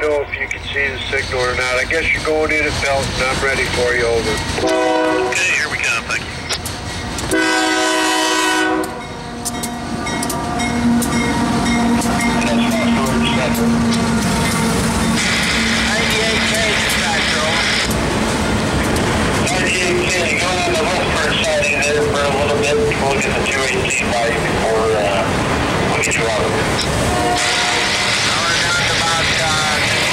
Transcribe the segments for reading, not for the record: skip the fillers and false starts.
know if you can see the signal or not. I guess you're going in at Belton. I'm ready for you, over. Okay, here we go, thank you. That's Fostoria 98K dispatcher, over. 98K, going on the left for a sighting there for a little bit. We'll get the 218 by you before we get you out of here. Now we're down to about just a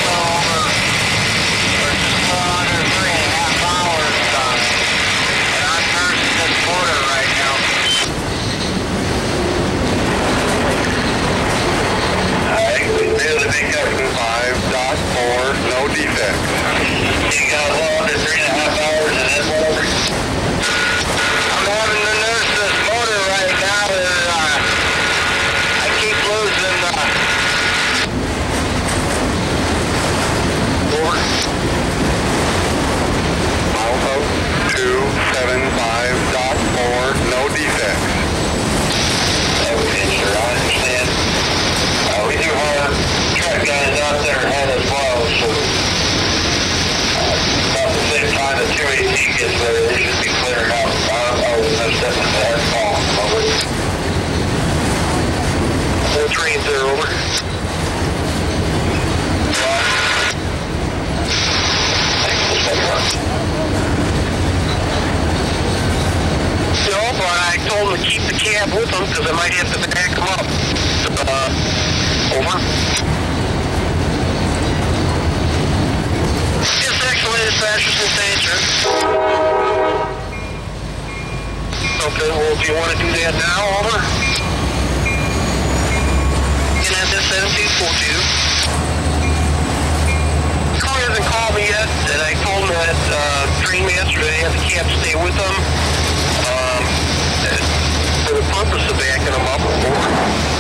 little under 3.5 hours. And I'm nursing this border right now. Alright, we really make up 5.4, no defects. You got a little under 3.5 hours and then whatever. I'm having to nurse this motor right now. I keep losing over. Alpha 275.4, no defects. Okay, sir, I understand. We do have truck guys out there ahead as well, so about the same time the 218 gets there, they should be clearing out. I'll most definitely have a call. Over. No trains there, over. No, but I told him to keep the cab with him because I might have to back him up. Over. Just actually dispatchers and answer. Okay, well, do you want to do that now, over? And at this 1742. Car hasn't called me yet, and I told him that train master that I had the cab stay with him for the purpose of backing him up. Over.